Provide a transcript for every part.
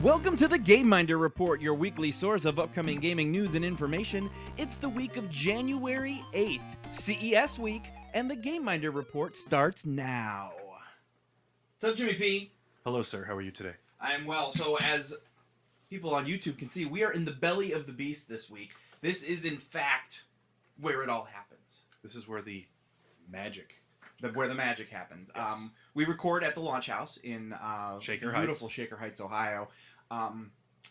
Welcome to the GAME.minder Report, your weekly source of upcoming gaming news and information. It's the week of January 8th, CES week, and the GAME.minder Report starts now. What's up, Jimmy P? Hello, sir. How are you today? I am well. So as people on YouTube can see, we are in the belly of the beast this week. This is, in fact, where it all happens. This is where the magic... Where the magic happens. Yes. We record at the launch house in beautiful Heights. Shaker Heights, Ohio.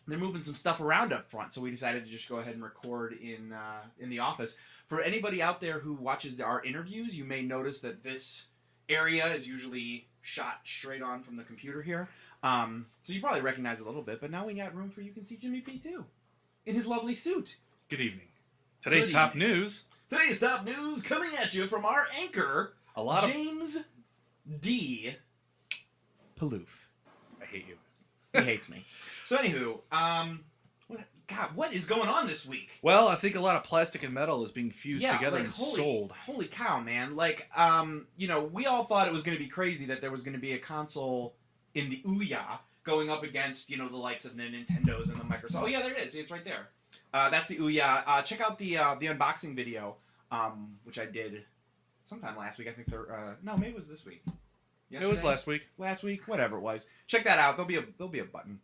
They're moving some stuff around up front, so we decided to just go ahead and record in the office. For anybody out there who watches our interviews, you may notice that this area is usually shot straight on from the computer here. So you probably recognize it a little bit, but now we got room for you can see Jimmy P too, in his lovely suit. Good evening. Today's top news. Today's top news coming at you from our anchor, James D. Palouf. I hate you. He hates me. So anywho, what is going on this week? Well, I think a lot of plastic and metal is being fused together and sold. Holy cow, man. We all thought it was going to be crazy that there was going to be a console in the Ouya going up against, the likes of the Nintendos and the Microsoft. Oh yeah, there it is. It's right there. That's the Ouya. Check out the unboxing video, which I did sometime last week. I think no, maybe it was this week. Yesterday? It was last week. Last week, whatever it was. Check that out. There'll be a button.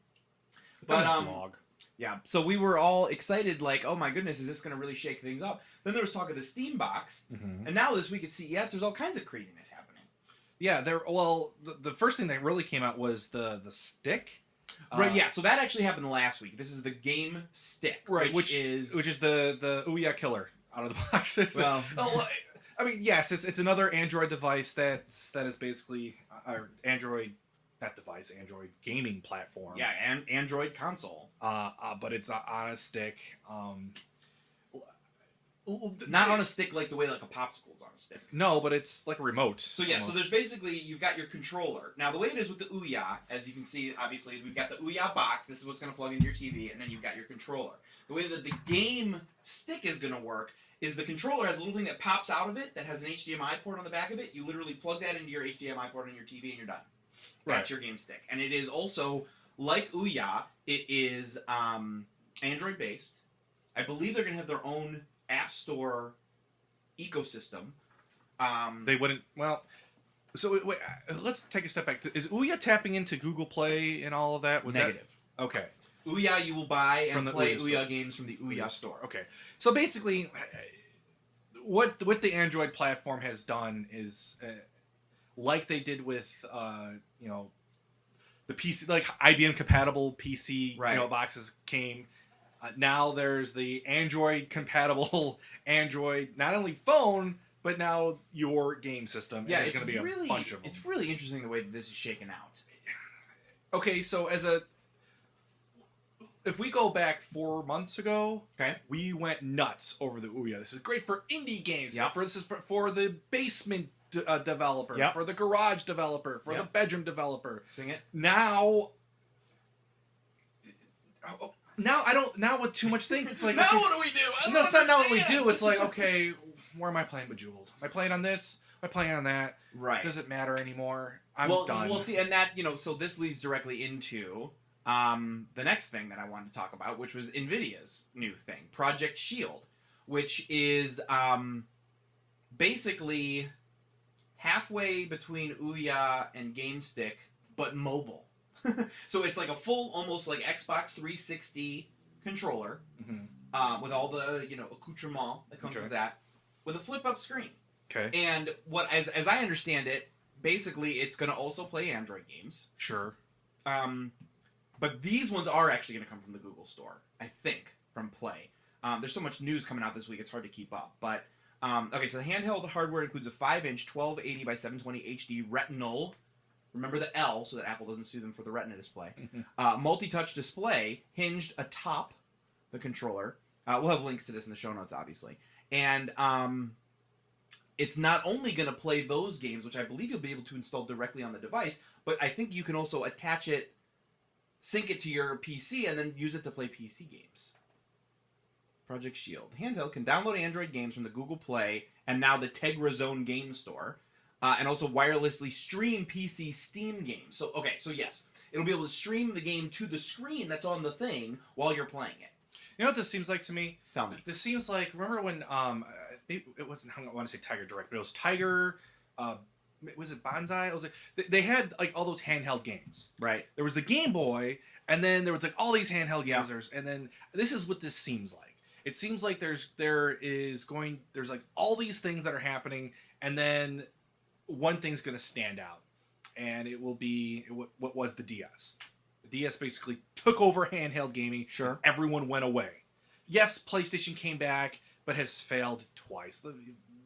But blog. Yeah. So we were all excited, like, oh my goodness, is this going to really shake things up? Then there was talk of the Steam box, and now this week at CES, there's all kinds of craziness happening. Yeah. The first thing that really came out was the stick. Right. Yeah. So that actually happened last week. This is the Game Stick, right? Which is the Ouya killer out of the box. I mean, yes, it's another Android device that is basically Android gaming platform. Yeah, and Android console. But it's on a stick. Not on a stick like the way like a popsicle's on a stick. No, but it's like a remote. So yeah, so there's basically, you've got your controller. Now the way it is with the Ouya, as you can see, obviously, we've got the Ouya box. This is what's going to plug into your TV, and then you've got your controller. The way that the Game Stick is going to work is the controller has a little thing that pops out of it that has an HDMI port on the back of it. You literally plug that into your HDMI port on your TV and you're done. That's your Game Stick. And it is also, like Ouya, it is Android-based. I believe they're going to have their own App Store ecosystem. They wouldn't... Well, so wait, let's take a step back. Is Ouya tapping into Google Play and all of that? Negative. Okay. Ouya, you will buy and play Ouya games from the Ouya store. Okay. So basically, what the Android platform has done is, like they did with, the PC, like IBM compatible PC, boxes came. Now there's the Android compatible Android, not only phone, but now your game system. Yeah, and there's going to be a bunch of them. It's really interesting the way that this is shaken out. Okay, so if we go back 4 months ago, we went nuts over the Ouya. This is great for indie games. Yep. This is for the basement developer, for the garage developer, for the bedroom developer. Sing it. Now with too much things, it's like now what do we do? No, it's not now what we do. It's like, okay, where am I playing Bejeweled? Am I playing on this? Am I playing on that? Right. Does it matter anymore? I'm done. Well, see, and that so this leads directly into the next thing that I wanted to talk about, which was NVIDIA's new thing, Project Shield, which is basically halfway between Ouya and Game Stick, but mobile. So it's like a full, almost like Xbox 360 controller, with all the accoutrement that comes with that, with a flip-up screen. Okay. And as I understand it, basically it's going to also play Android games. Sure. But these ones are actually going to come from the Google Store, I think, from Play. There's so much news coming out this week, it's hard to keep up. But, okay, so the handheld hardware includes a 5-inch 1280 by 720 HD retinal. Remember the L, so that Apple doesn't sue them for the Retina display. Multi-touch display hinged atop the controller. We'll have links to this in the show notes, obviously. And it's not only going to play those games, which I believe you'll be able to install directly on the device, but I think you can also attach it, sync it to your PC, and then use it to play PC games. Project Shield. Handheld can download Android games from the Google Play and now the Tegra Zone Game Store, and also wirelessly stream PC Steam games. So, okay, so yes, it'll be able to stream the game to the screen that's on the thing while you're playing it. You know what this seems like to me? Tell me. This seems like, remember when it wasn't, I don't want to say Tiger Direct, but it was Tiger. Was it Bonsai? It was like they had like all those handheld games. Right. There was the Game Boy, and then there was like all these handheld games. And then this is what this seems like. It seems like there's like all these things that are happening, and then one thing's going to stand out, and it will be what was the DS. The DS basically took over handheld gaming. Sure. Everyone went away. Yes, PlayStation came back, but has failed twice. The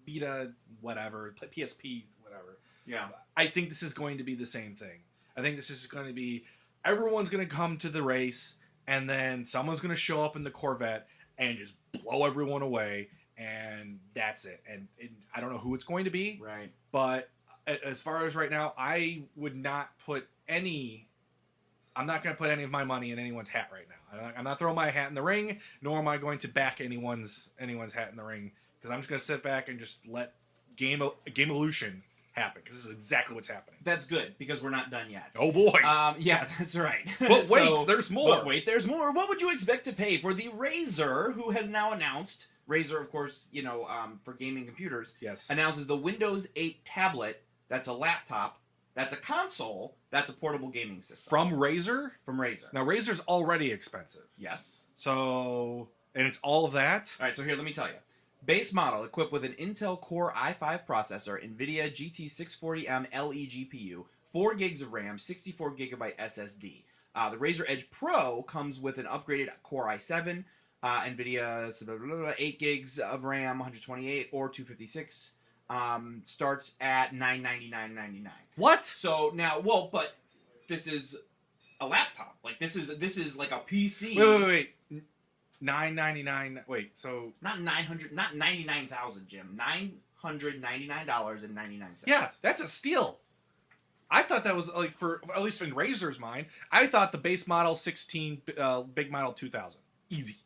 Vita, whatever, PSP, whatever. Yeah. I think this is going to be the same thing. I think this is going to be everyone's going to come to the race, and then someone's going to show up in the Corvette and just blow everyone away, and that's it. And I don't know who it's going to be. Right. But as far as right now, I would not put any. I'm not going to put any of my money in anyone's hat right now. I'm not throwing my hat in the ring, nor am I going to back anyone's hat in the ring, because I'm just going to sit back and just let game evolution happen, because this is exactly what's happening. That's good, because we're not done yet. Oh boy. Yeah, that's right. But wait, there's more. But wait, there's more. What would you expect to pay for the Razer, who has now announced, Razer, of course, for gaming computers, yes, announces the Windows 8 tablet. That's a laptop. That's a console. That's a portable gaming system. From Razer? From Razer. Now, Razer's already expensive. Yes. So, and it's all of that? All right, so here, let me tell you. Base model equipped with an Intel Core i5 processor, NVIDIA GT640M LE GPU, 4 gigs of RAM, 64 gigabyte SSD. The Razer Edge Pro comes with an upgraded Core i7, NVIDIA 8 gigs of RAM, 128 or 256. Starts at $999.99. What? So now, but this is a laptop. Like this is like a PC. Wait. $999. Wait, so not 99,000, Jim. $999.99. Yeah, that's a steal. I thought that was like for at least in Razer's mind. I thought the base model 16, big model 2000, easy.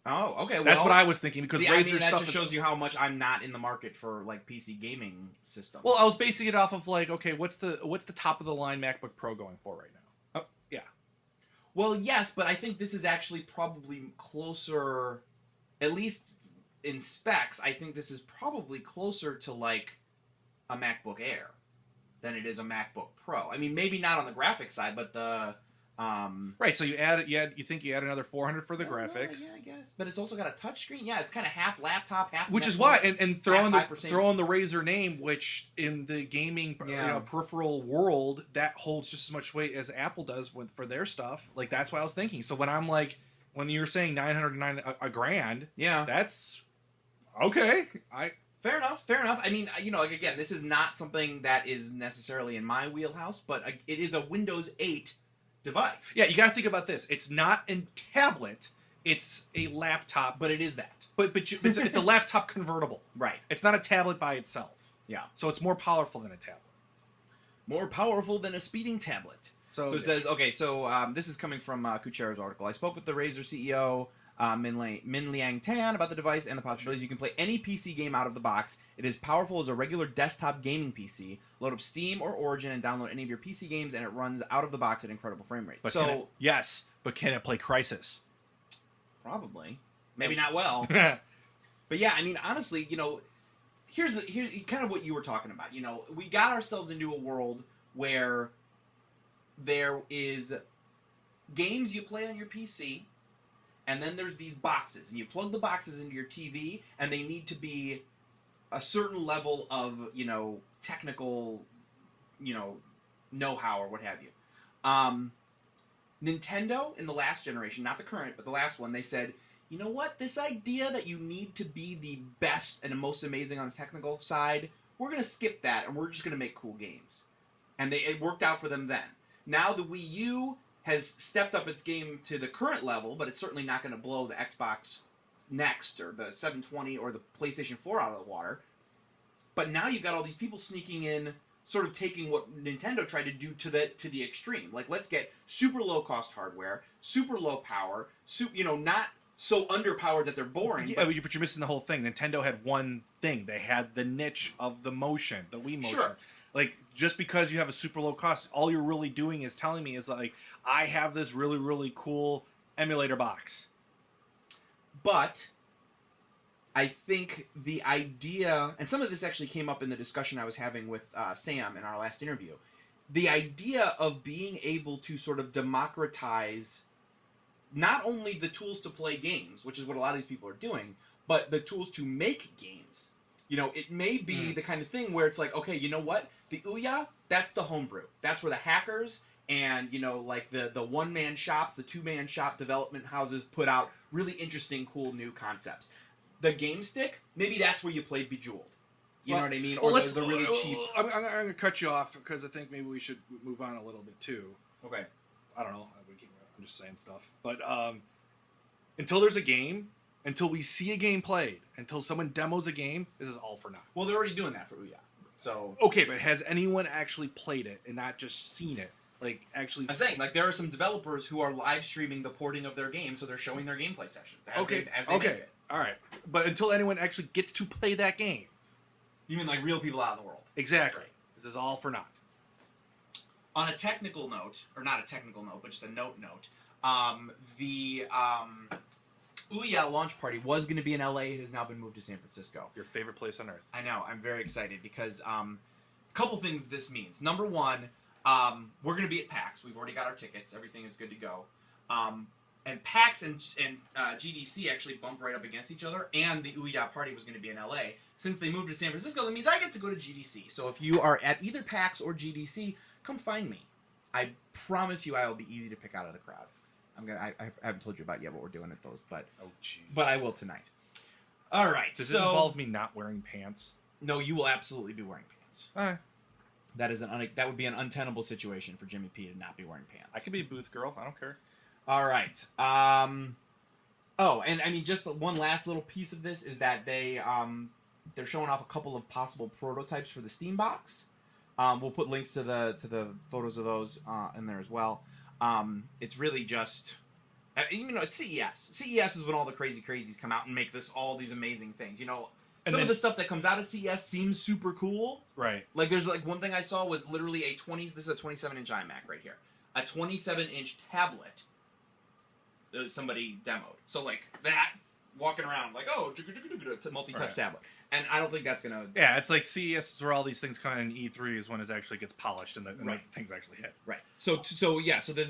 Oh, okay. That's what I was thinking, because Razer that stuff just shows you how much I'm not in the market for like PC gaming systems. Well, I was basing it off of like, okay, what's the top of the line MacBook Pro going for right now? Oh, yeah. Well, yes, but I think this is actually probably closer, at least in specs. I think this is probably closer to like a MacBook Air than it is a MacBook Pro. I mean, maybe not on the graphics side, but the right. So you think you add another $400 for the graphics? Yeah, I guess. But it's also got a touchscreen. Yeah, it's kind of half laptop, half. Which is why, and throw on the Razer name, which in the gaming peripheral world that holds just as much weight as Apple does for their stuff. Like that's what I was thinking. So when you're saying $909 a grand, yeah, that's okay. Fair enough. I mean, again, this is not something that is necessarily in my wheelhouse, but it is a Windows 8 device. Yeah, you got to think about this. It's not a tablet. It's a laptop. But it is that. But it's a laptop convertible. Right. It's not a tablet by itself. Yeah. So it's more powerful than a tablet. More powerful than a speeding tablet. So it says, okay, so this is coming from Kuchera's article. I spoke with the Razer CEO, Min Liang Tan, about the device and the possibilities. You can play any PC game out of the box. It is powerful as a regular desktop gaming PC. Load up Steam or Origin and download any of your PC games, and it runs out of the box at incredible frame rates. But can it play Crysis? Probably. Maybe not well. But yeah, I mean, honestly, here's kind of what you were talking about. We got ourselves into a world where there is games you play on your PC, and then there's these boxes, and you plug the boxes into your TV, and they need to be a certain level of, technical, know-how or what have you. Nintendo in the last generation, not the current, but the last one, they said, you know what? This idea that you need to be the best and the most amazing on the technical side, we're going to skip that, and we're just going to make cool games. And it worked out for them then. Now the Wii U has stepped up its game to the current level, but it's certainly not going to blow the Xbox Next or the 720 or the PlayStation 4 out of the water. But now you've got all these people sneaking in, sort of taking what Nintendo tried to do to the extreme. Like, let's get super low-cost hardware, super low power, not so underpowered that they're boring. Yeah, but you're missing the whole thing. Nintendo had one thing. They had the niche of the motion, the Wii motion. Sure. Like, just because you have a super low cost, all you're really doing is telling me is like, I have this really, really cool emulator box. But I think the idea, and some of this actually came up in the discussion I was having with Sam in our last interview, the idea of being able to sort of democratize not only the tools to play games, which is what a lot of these people are doing, but the tools to make games. You know, it may be the kind of thing where it's like, okay, you know what? The Ouya, that's the homebrew. That's where the hackers and, you know, like the one-man shops, the two-man shop development houses put out really interesting, cool new concepts. The Game Stick, maybe that's where you play Bejeweled. You know what I mean? Or the really cheap... I'm going to cut you off because I think maybe we should move on a little bit, too. Okay. I don't know. I'm just saying stuff. But until there's a game... Until we see a game played, until someone demos a game, this is all for naught. Well, they're already doing that for Ouya. So okay, but has anyone actually played it and not just seen it? Like, actually... I'm saying, like, there are some developers who are live streaming the porting of their game, so they're showing their gameplay sessions as they make it. All right. But until anyone actually gets to play that game... You mean, like, real people out in the world? Exactly. Right. This is all for naught. On a technical note, or not a technical note, but just a note, the Ouya launch party was going to be in LA. It has now been moved to San Francisco. Your favorite place on earth. I know. I'm very excited because a couple things this means. Number one, we're going to be at PAX. We've already got our tickets. Everything is good to go. And PAX and GDC actually bump right up against each other, and the Ouya party was going to be in LA. Since they moved to San Francisco, that means I get to go to GDC. So if you are at either PAX or GDC, come find me. I promise you I will be easy to pick out of the crowd. I haven't told you about yet what we're doing at those, but I will tonight. All right. Does it involve me not wearing pants? No, you will absolutely be wearing pants. All right. That would be an untenable situation for Jimmy P to not be wearing pants. I could be a booth girl. I don't care. All right. Oh, and I mean, just one last little piece of this is that they're showing off a couple of possible prototypes for the Steam box. We'll put links to the photos of those in there as well. It's really just, you know, it's CES. CES is when all the crazies come out and make all these amazing things. You know, some of the stuff that comes out at CES seems super cool. Right. Like, there's like one thing I saw was literally this is a 27-inch iMac right here. A 27-inch tablet somebody demoed. So, like, that, walking around, like, oh, multi-touch tablet. And I don't think that's going to... Yeah, it's like CES is where all these things come in, and E3 is when it actually gets polished and the things actually hit. Right. So there's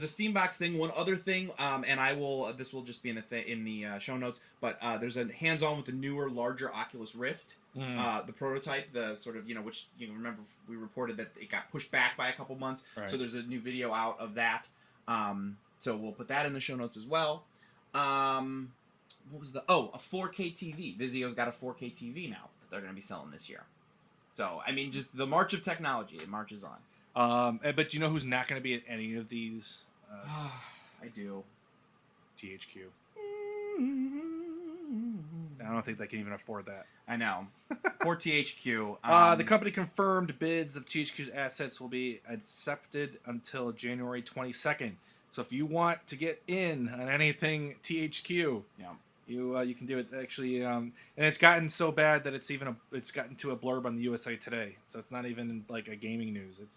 the Steambox thing. One other thing, and this will just be in the show notes, but there's a hands-on with the newer, larger Oculus Rift, the prototype, the sort of, which, remember we reported that it got pushed back by a couple months. Right. So there's a new video out of that. So we'll put that in the show notes as well. What was a 4K TV. Vizio's got a 4K TV now that they're going to be selling this year. So, I mean, just the march of technology. It marches on. But you know who's not going to be at any of these? I do. THQ. I don't think they can even afford that. I know. Poor THQ. The company confirmed bids of THQ's assets will be accepted until January 22nd. So if you want to get in on anything THQ, you can do it. Actually, and it's gotten so bad that it's gotten to a blurb on the USA Today. So it's not even like a gaming news. It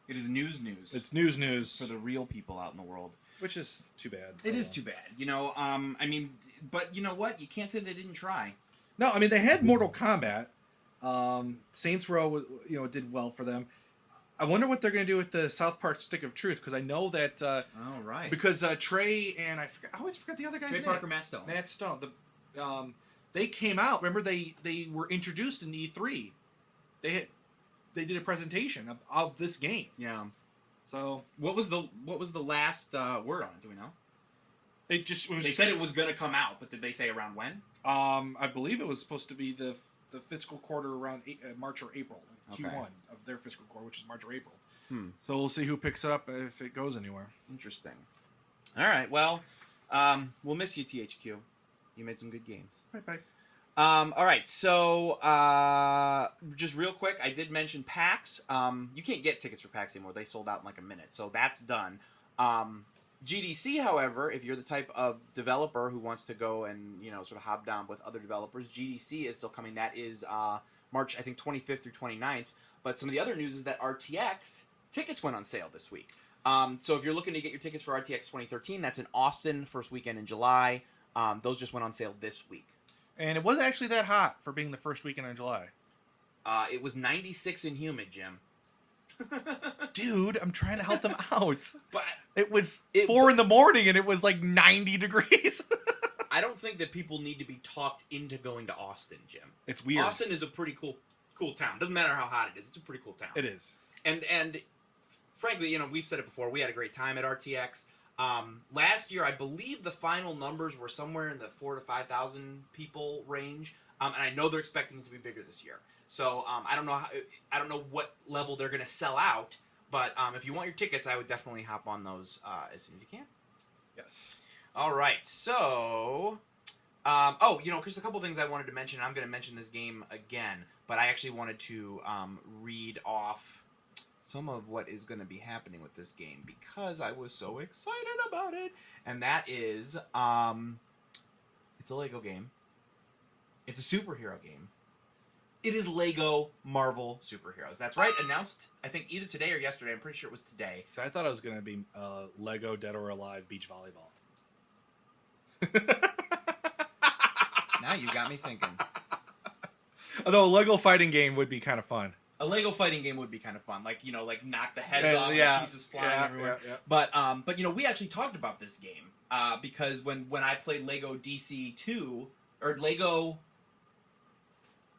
is news. It's news for the real people out in the world. Which is too bad. It is too bad. I mean, but you know what? You can't say they didn't try. No, I mean they had Mortal Kombat. Saints Row, did well for them. I wonder what they're going to do with the South Park Stick of Truth, because I know that... right. Because Trey and... I always forget the other guy's name. Trey Parker, Matt Stone. Matt Stone. They came out. Remember, they were introduced in E3. They did a presentation of this game. Yeah. So... What was the last word on it? Do we know? They said it was going to come out, but did they say around when? I believe it was supposed to be the fiscal quarter around March or April. Q1 of their fiscal quarter, which is March or April. So we'll see who picks it up if it goes anywhere. Interesting. All right. Well, we'll miss you, THQ. You made some good games. Bye. All right. So just real quick, I did mention PAX. You can't get tickets for PAX anymore. They sold out in like a minute. So that's done. GDC, however, if you're the type of developer who wants to go and sort of hobnob with other developers, GDC is still coming. That is March, I think 25th through 29th. But some of the other news is that RTX tickets went on sale this week. So if you're looking to get your tickets for RTX 2013, that's in Austin, first weekend in July. Those just went on sale this week. And it wasn't actually that hot for being the first weekend in July. It was 96 and humid, Jim. Dude, I'm trying to help them out. But it was 4 in the morning and it was like 90 degrees. I don't think that people need to be talked into going to Austin, Jim. It's weird. Austin is a pretty cool town. Doesn't matter how hot it is. It's a pretty cool town. It is. And frankly, you know, we've said it before. We had a great time at RTX. Last year, I believe the final numbers were somewhere in the 4,000 to 5,000 people range. And I know they're expecting it to be bigger this year. So I don't know what level they're going to sell out. But if you want your tickets, I would definitely hop on those as soon as you can. Yes. All right. So, you know, there's a couple things I wanted to mention. I'm going to mention this game again, but I actually wanted to read off some of what is going to be happening with this game because I was so excited about it. And that is, it's a Lego game. It's a superhero game. It is Lego Marvel Superheroes. That's right. Announced, I think, either today or yesterday. I'm pretty sure it was today. So I thought it was going to be Lego Dead or Alive Beach Volleyball. Now you got me thinking. Although a Lego fighting game would be kind of fun. A Lego fighting game would be kind of fun, like, you know, like knock the heads off, and pieces flying everywhere. Yeah. But you know, we actually talked about this game because when I played Lego DC 2 or Lego,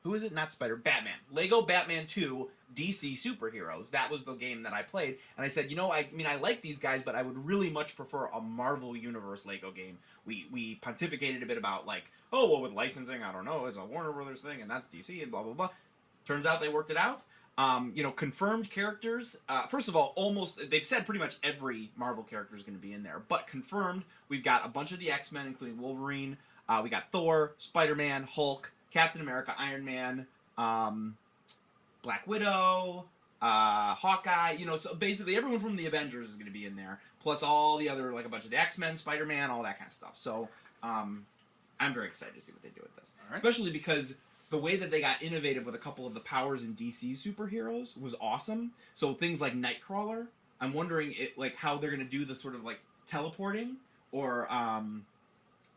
who is it? Not Batman. Lego Batman 2 DC Superheroes. That was the game that I played, and I said, you know, I mean, I like these guys, but I would really much prefer a Marvel Universe Lego game. We pontificated a bit about like, oh, well, with licensing, I don't know, it's a Warner Brothers thing, and that's DC, and blah blah blah. Turns out they worked it out. You know, confirmed characters. First of all, they've said pretty much every Marvel character is going to be in there. But confirmed, we've got a bunch of the X-Men, including Wolverine. We got Thor, Spider-Man, Hulk, Captain America, Iron Man, Black Widow, Hawkeye. You know, so basically everyone from the Avengers is going to be in there. Plus all the other, like a bunch of the X-Men, Spider-Man, all that kind of stuff. So I'm very excited to see what they do with this. Right. Especially because the way that they got innovative with a couple of the powers in DC superheroes was awesome. So things like Nightcrawler, I'm wondering how they're going to do the sort of like teleporting or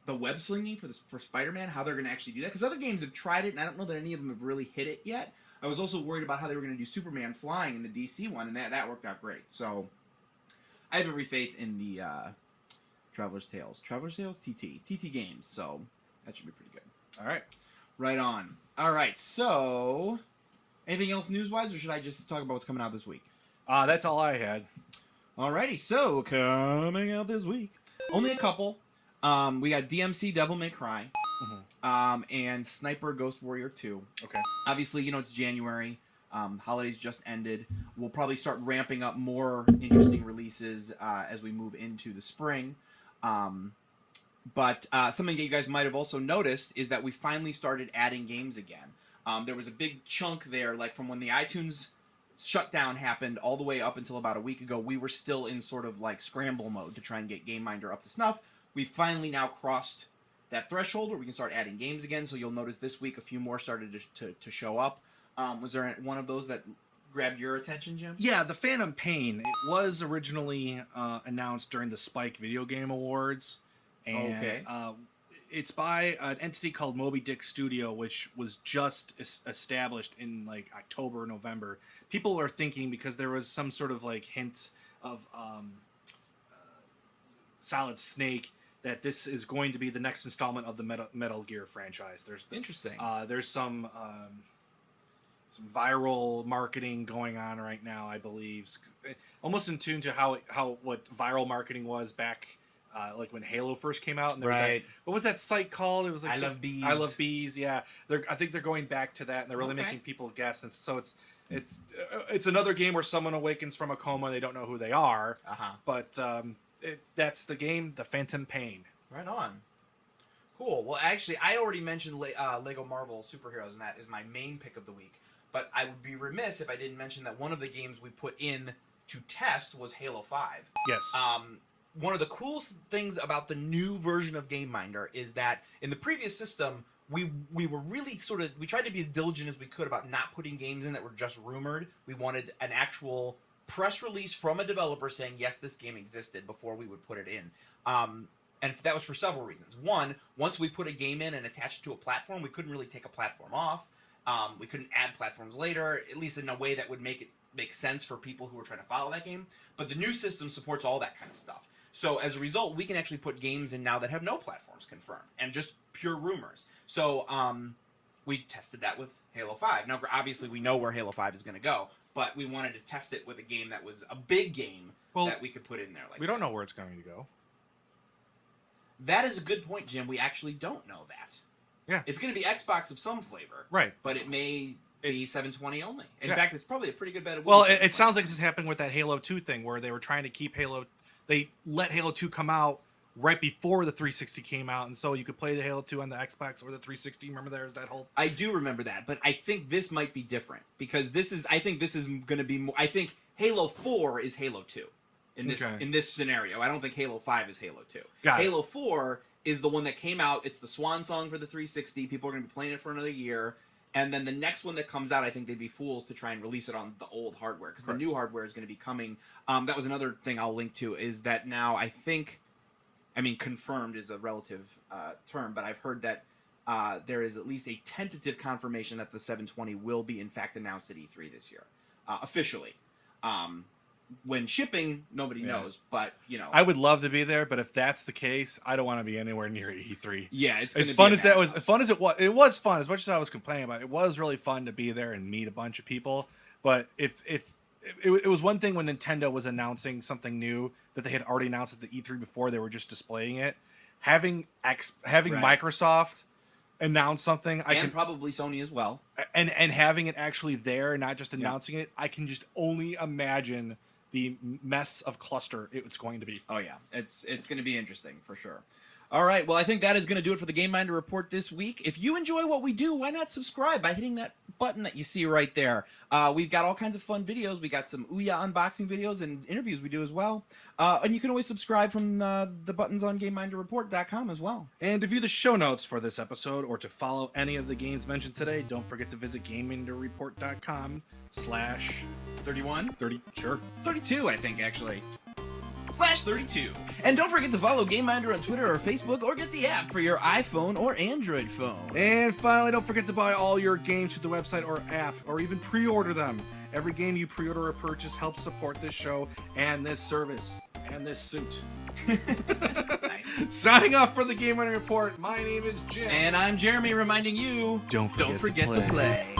the web slinging for Spider-Man, how they're going to actually do that. Because other games have tried it, and I don't know that any of them have really hit it yet. I was also worried about how they were going to do Superman flying in the DC one, and that worked out great. So I have every faith in the Traveler's Tales. TT Games. So that should be pretty good. All right. Right on. All right, so anything else news-wise, or should I just talk about what's coming out this week? That's all I had. Alrighty, so coming out this week, only a couple. We got DMC Devil May Cry, and Sniper Ghost Warrior 2. Okay. Obviously, you know, it's January. Holidays just ended. We'll probably start ramping up more interesting releases as we move into the spring. But something that you guys might have also noticed is that we finally started adding games again. There was a big chunk there, like from when the iTunes shutdown happened all the way up until about a week ago, we were still in sort of like scramble mode to try and get GameMinder up to snuff. We finally now crossed that threshold where we can start adding games again, so you'll notice this week a few more started to show up. Was there one of those that grabbed your attention, Jim? Yeah, the Phantom Pain. It was originally announced during the Spike Video Game Awards. And, okay. It's by an entity called Moby Dick Studio, which was just established in like October, November. People are thinking, because there was some sort of like hint of Solid Snake, that this is going to be the next installment of the Metal Gear franchise. Interesting. There's some viral marketing going on right now, I believe, almost in tune to how what viral marketing was back. Like when Halo first came out, and there was that, what was that site called? It was like I Love Bees. I Love Bees. Yeah, I think they're going back to that, and they're really making people guess. And so it's another game where someone awakens from a coma, and they don't know who they are. But that's the game, the Phantom Pain. Right on. Cool. Well, actually, I already mentioned Lego Marvel Superheroes, and that is my main pick of the week. But I would be remiss if I didn't mention that one of the games we put in to test was Halo 5. Yes. One of the coolest things about the new version of GameMinder is that in the previous system, we were really we tried to be as diligent as we could about not putting games in that were just rumored. We wanted an actual press release from a developer saying, yes, this game existed before we would put it in. And that was for several reasons. One, once we put a game in and attached it to a platform, we couldn't really take a platform off. We couldn't add platforms later, at least in a way that would make sense for people who were trying to follow that game. But the new system supports all that kind of stuff. So as a result, we can actually put games in now that have no platforms confirmed and just pure rumors. So we tested that with Halo 5. Now, obviously, we know where Halo 5 is going to go, but we wanted to test it with a game that was a big game that we could put in there. We don't know where it's going to go. That is a good point, Jim. We actually don't know that. Yeah. It's going to be Xbox of some flavor. Right. But it may be 720 only. In fact, it's probably a pretty good bet. It sounds like this is happening with that Halo 2 thing where they were trying to keep Halo... They let Halo 2 come out right before the 360 came out, and so you could play the Halo 2 on the Xbox or the 360. Remember there's that whole... I do remember that, but I think this might be different because I think this is going to be more... I think Halo 4 is Halo 2 in this scenario. I don't think Halo 5 is Halo 2. Halo 4 is the one that came out. It's the swan song for the 360. People are going to be playing it for another year. And then the next one that comes out, I think they'd be fools to try and release it on the old hardware because the new hardware is going to be coming. That was another thing I'll link to is that now I think, confirmed is a relative term, but I've heard that there is at least a tentative confirmation that the 720 will be in fact announced at E3 this year, officially. When shipping, nobody knows, but I would love to be there, but if that's the case, I don't want to be anywhere near E3. Yeah, it's as fun as that was. As fun as it was, it was fun. As much as I was complaining about it, it was really fun to be there and meet a bunch of people. But if it was one thing when Nintendo was announcing something new that they had already announced at the E3 before, they were just displaying it. Having Microsoft announce something, probably Sony as well, and having it actually there, not just announcing it, I can just only imagine the mess of cluster it's going to be. Oh yeah, it's going to be interesting for sure. All right, well I think that is going to do it for the GameMinder Report this week. If you enjoy what we do, why not subscribe by hitting that button that you see right there. We've got all kinds of fun videos. We got some Ouya unboxing videos and interviews we do as well. And you can always subscribe from the buttons on GameMinderReport.com as well. And to view the show notes for this episode or to follow any of the games mentioned today, don't forget to visit GameMinderReport.com/31. 32, I think, actually. /32. And don't forget to follow GameMinder on Twitter or Facebook or get the app for your iPhone or Android phone. And finally, don't forget to buy all your games through the website or app or even pre-order them. Every game you pre-order or purchase helps support this show and this service and this suit. Nice. Signing off for the GameMinder Report, my name is Jim. And I'm Jeremy reminding you, don't forget to play.